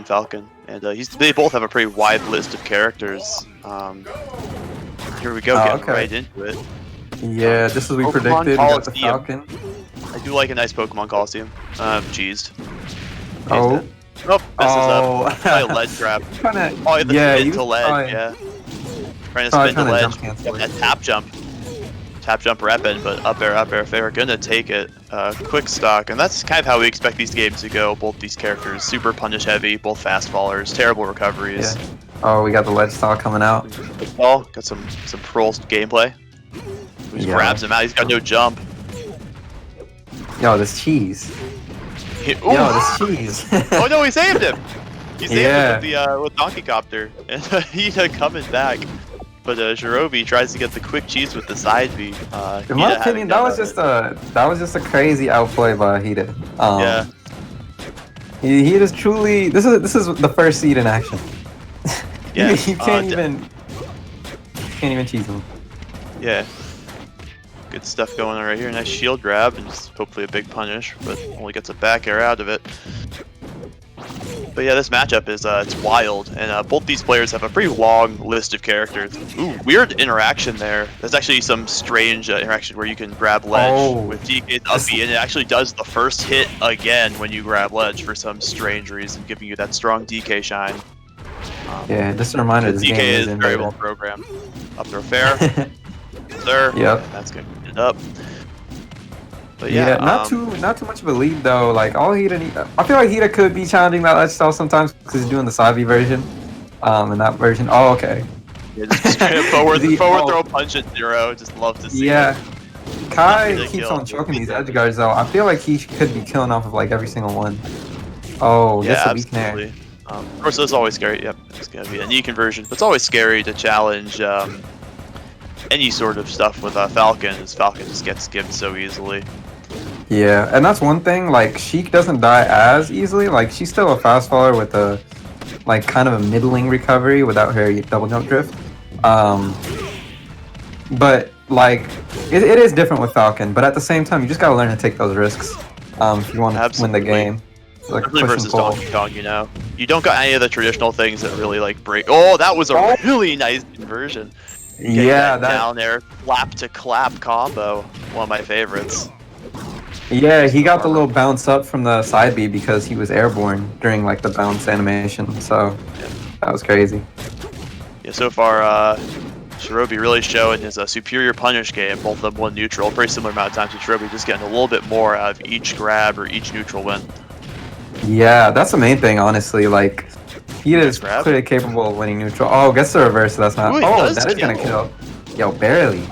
Falcon, and they both have a pretty wide list of characters. Here we go, getting right into it. Yeah, just as we Pokemon predicted, we got the Coliseum. Falcon. I do like a nice Pokemon Coliseum. Cheesed. Oh. Oh, messes up. Probably a ledge grab. Oh, yeah, into ledge, yeah. Trying to spin to ledge. That tap jump. Tap jump repping, but up air. If they're gonna take it, quick stock, and that's kind of how we expect these games to go. Both these characters, super punish heavy, both fast fallers, terrible recoveries. Yeah. Oh, we got the ledge stall coming out. Oh, got some pro gameplay. He just grabs him out. He's got no jump. Yo, this cheese. Yo, this cheese. Oh no, he saved him. He saved him with Donkey Copter, and HiDa coming back. But shirobby tries to get the quick cheese with the side B. In my opinion, that was just a crazy outplay by HiDa. Yeah. He is truly. This is the first seed in action. Yeah. you can't even cheese him. Yeah. Good stuff going on right here. Nice shield grab and just hopefully a big punish, but only gets a back air out of it. But yeah, this matchup is it's wild, and both these players have a pretty long list of characters. Ooh, weird interaction there. There's actually some strange interaction where you can grab ledge with DK's up B, and it actually does the first hit again when you grab ledge for some strange reason, giving you that strong DK shine. Yeah, just a reminder, this DK game is very well programmed. Up throw fair. Sir. Yep. That's good. It up. But yeah, not too much of a lead though. Like all HiDa, I feel like HiDa could be challenging that ledge stall sometimes because he's doing the side B version. In that version. Oh, okay. Yeah, just straight up forward throw punch at 0. Just love to see. Yeah. Kai keeps on choking these edge guards though. I feel like he could be killing off of like every single one. Oh, yeah, that's a weak nair. Of course, it's always scary. Yep, it's gonna be a knee conversion, but it's always scary to challenge any sort of stuff with Falcon, as Falcon just gets skipped so easily. Yeah, and that's one thing. Like Sheik doesn't die as easily. Like she's still a fast faller with a like kind of a middling recovery without her double jump drift. But like it is different with Falcon. But at the same time, you just gotta learn to take those risks if you want to win the game. Like versus Donkey Kong, you know, you don't got any of the traditional things that really like break. Oh, that was a really nice conversion. Yeah, that down there, clap to clap combo, one of my favorites. Yeah, he got the little bounce up from the side B because he was airborne during like the bounce animation. So that was crazy. Yeah, so far, shirobby really showing his superior punish game. Both of them won neutral, pretty similar amount of times to shirobby, just getting a little bit more out of each grab or each neutral win. Yeah, that's the main thing, honestly. Like, he is clearly capable of winning neutral. Oh, gets the reverse, so that's not. Ooh, that is gonna kill. Yo, barely.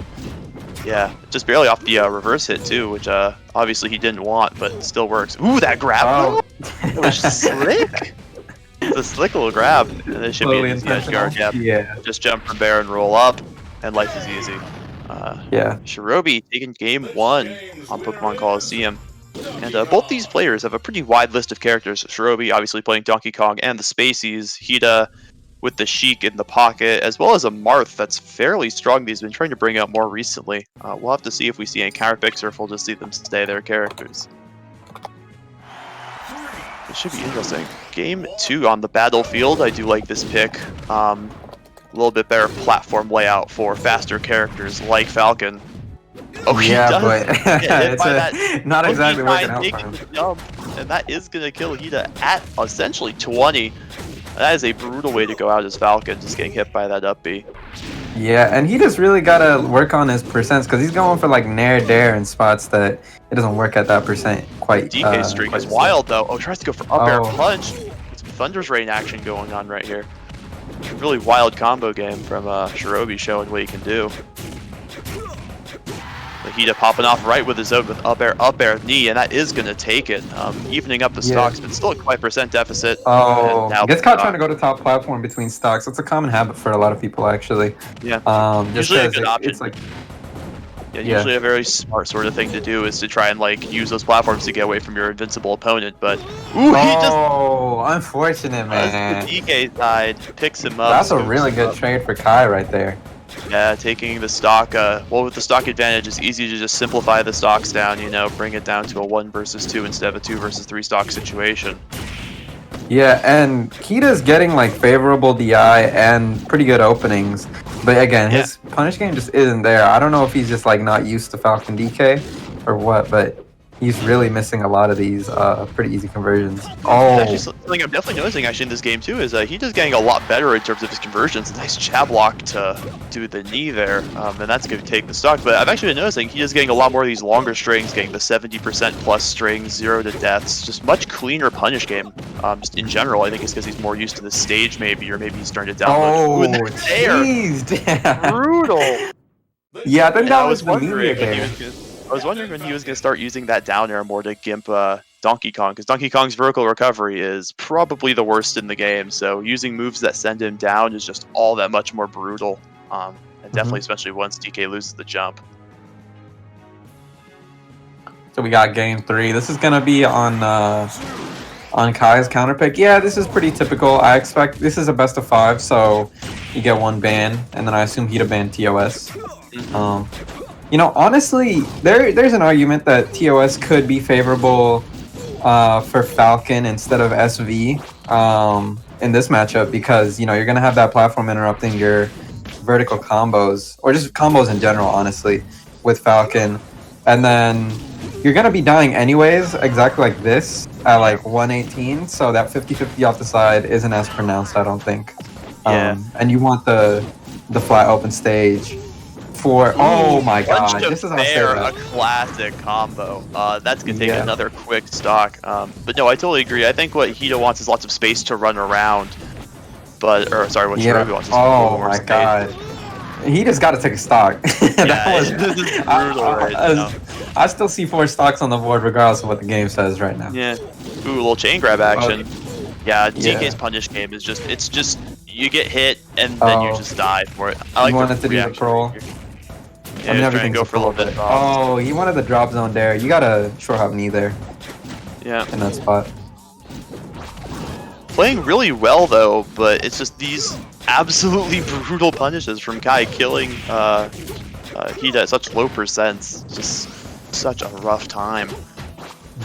Yeah, just barely off the reverse hit too, which obviously he didn't want, but still works. Ooh, that grab! It was slick. It's a slick little grab, and it should be an easy edge guard. Yeah. Just jump from bear and roll up, and life is easy. Yeah. shirobby taking game 1 on Pokemon Coliseum. And both these players have a pretty wide list of characters. shirobby obviously playing Donkey Kong and the Spaceys. HiDa with the Sheik in the pocket, as well as a Marth that's fairly strong that he's been trying to bring out more recently. We'll have to see if we see any counter picks or if we'll just see them stay their characters. It should be interesting. Game 2 on the battlefield. I do like this pick. A little bit better platform layout for faster characters like Falcon. Oh, yeah, does but get hit by it's not exactly working out for him. Jump, and that is going to kill HiDa at essentially 20. That is a brutal way to go out as Falcon, just getting hit by that up B. Yeah, and he just really got to work on his percents, because he's going for like nair dare in spots that it doesn't work at that percent quite. DK streak is wild though. Oh, tries to go for up air punch. Some Thunder's Rain action going on right here. Really wild combo game from shirobby showing what he can do. HiDa popping off right with his own with up air knee, and that is going to take it, evening up the stocks, but still a quite % deficit. Oh, gets caught trying to go to top platform between stocks. That's a common habit for a lot of people, actually. Yeah. Usually a good option. It's like, usually a very smart sort of thing to do is to try and like use those platforms to get away from your invincible opponent. But unfortunate, man. The DK side picks him up. That's a really good trade for Kai right there. Yeah, taking the stock, well, with the stock advantage, it's easy to just simplify the stocks down, you know, bring it down to a 1 versus 2 instead of a 2 versus 3 stock situation. Yeah, and HiDa's getting like favorable DI and pretty good openings. But again, Yeah. his punish game just isn't there. I don't know if he's just like not used to Falcon DK or what, but he's really missing a lot of these pretty easy conversions. Oh, Actually, something I'm definitely noticing actually in this game too is he just getting a lot better in terms of his conversions. Nice jab lock to do the knee there, and that's going to take the stock. But I've actually been noticing he is getting a lot more of these longer strings, getting the 70% plus strings, 0 to deaths. Just much cleaner punish game. Just in general, I think it's because he's more used to the stage maybe, or maybe he's starting to download. oh, jeez. Brutal. Yeah, I think And that I was was the media wondering when he there. was gonna, I was wondering when he was going to start using that down air more to gimp Donkey Kong, because Donkey Kong's vertical recovery is probably the worst in the game. So using moves that send him down is just all that much more brutal, and definitely, especially once DK loses the jump. So we got game 3. This is gonna be on Kai's counter pick. Yeah, this is pretty typical. I expect this is a best of 5, so you get 1 ban, and then I assume HiDa ban TOS. You know, honestly, there's an argument that TOS could be favorable for Falcon instead of SV in this matchup because, you know, you're going to have that platform interrupting your vertical combos, or just combos in general, honestly, with Falcon. And then you're going to be dying anyways, exactly like this, at like 118, so that 50-50 off the side isn't as pronounced, I don't think. Yeah. And you want the flat open stage. Oh my god, this is how I say a that. classic combo. That's gonna take another quick stock. But no, I totally agree. I think what HiDa wants is lots of space to run around. What shirobby wants is oh more my space. god, he just got to take a stock. Yeah, this is brutal right now. I still see 4 stocks on the board regardless of what the game says right now. Yeah. Ooh, a little chain grab action. Yeah, DK's punish game is just you get hit and then you just die for it. I like wanted to do the pro. Yeah, trying to go for a little bit. Oh, he wanted the drop zone there. You got a short hop knee there. Yeah. In that spot. Playing really well though, but it's just these absolutely brutal punishes from Kai, killing HiDa at such low percents. Just such a rough time.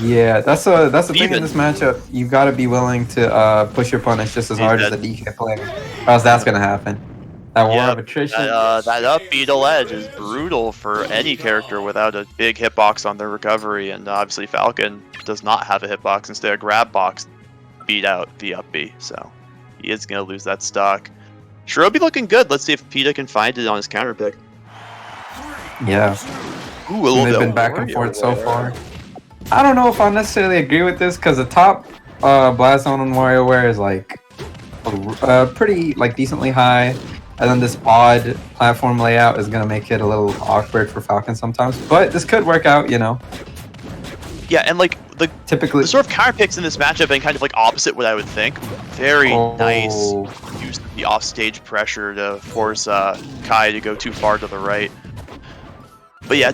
Yeah, that's the thing in this matchup. You've got to be willing to push your punish just as hard as the DK player, or else that's gonna happen. That war of attrition. That up B to ledge is brutal for any character without a big hitbox on their recovery, and obviously Falcon does not have a hitbox. Instead, a grab box beat out the up B, so he is gonna lose that stock. Shirobby looking good. Let's see if HiDa can find it on his counter pick. Yeah. Ooh, a little They've bit been back and forth so far. I don't know if I necessarily agree with this because the top blast zone on WarioWare is like pretty like decently high. And then this odd platform layout is going to make it a little awkward for Falcon sometimes. But this could work out, you know. Yeah, and like the typically sort of counter picks in this matchup and kind of like opposite what I would think. Very nice use of the offstage pressure to force Kai to go too far to the right. But yeah,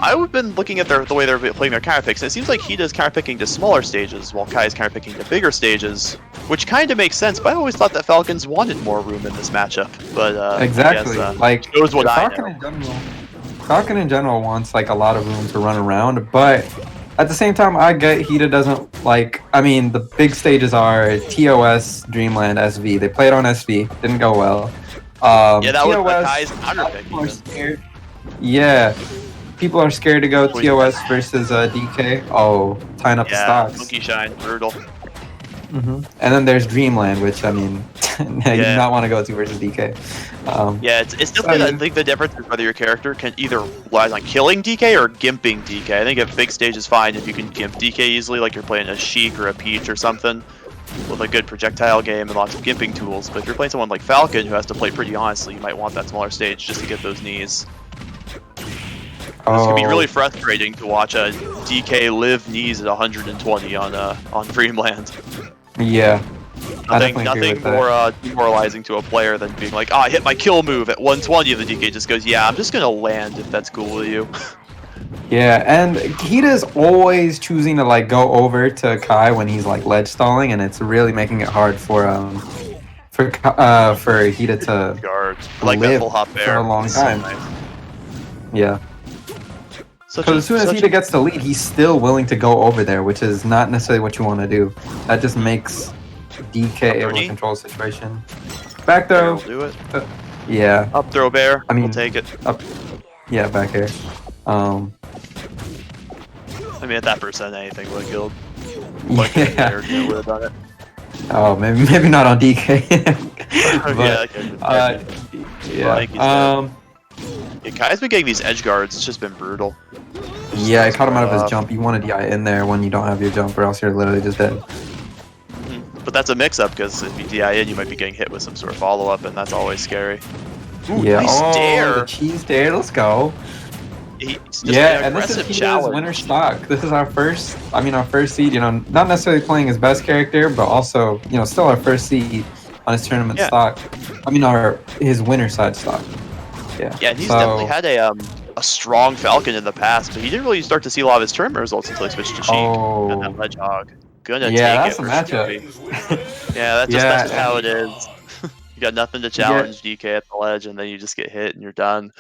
I've been looking at the way they're playing their counter picks, and it seems like HiDa's counter picking to smaller stages, while Kai is counter picking to bigger stages, which kind of makes sense. But I always thought that Falcons wanted more room in this matchup. But exactly, I guess, like shows what Falcon in general wants like a lot of room to run around, but at the same time, I get HiDa doesn't like. I mean, the big stages are TOS, Dreamland, SV. They played on SV, didn't go well. Yeah, that TOS, was Kai's counter pick. Yeah, people are scared to go TOS versus DK. Oh, tying up the stocks. Monkey Shine, brutal. And then there's Dreamland, which I mean, you do not want to go to versus DK. Yeah, it's definitely. I think the difference is whether your character can either relies on killing DK or gimping DK. I think a big stage is fine if you can gimp DK easily, like you're playing a Sheik or a Peach or something, with a good projectile game and lots of gimping tools. But if you're playing someone like Falcon, who has to play pretty honestly, you might want that smaller stage just to get those knees. This can be really frustrating to watch a DK live knees at 120 on Dreamland. Yeah. Nothing more demoralizing to a player than being like, I hit my kill move at 120, and the DK just goes, yeah, I'm just gonna land if that's cool with you. Yeah, and HiDa's always choosing to like go over to Kai when he's like ledge stalling, and it's really making it hard for HiDa to guard. Like live that full hop for a long time. So nice. Yeah. Because as soon as HiDa gets the lead, he's still willing to go over there, which is not necessarily what you want to do. That just makes DK Up able to knee. control the situation. Back Bear throw. will do it. Yeah. Up throw bear. I mean, we'll take it. Up. Yeah, back air. I mean, at that percent, anything would have killed. Yeah. Would have done it. Oh, maybe not on DK. But, yeah. Yeah, Kai's been getting these edge guards. It's just been brutal. Yeah, I caught him out of his jump. You want to DI in there when you don't have your jump, or else you're literally just dead. But that's a mix-up, because if you DI in, you might be getting hit with some sort of follow-up, and that's always scary. Ooh, Yeah, nice dare. the cheese dare. Let's go. Yeah, and this is HiDa's winner stock. This is our first seed, you know, not necessarily playing his best character, but also, you know, still our first seed on his tournament stock. I mean, his winner side stock. Yeah. Yeah, and he's definitely had a strong Falcon in the past, but he didn't really start to see a lot of his tournament results until he switched to Sheik. And that Ledgehog. Gonna take that's it a for matchup. Yeah, that's just how it is. You got nothing to challenge DK at the ledge, and then you just get hit and you're done.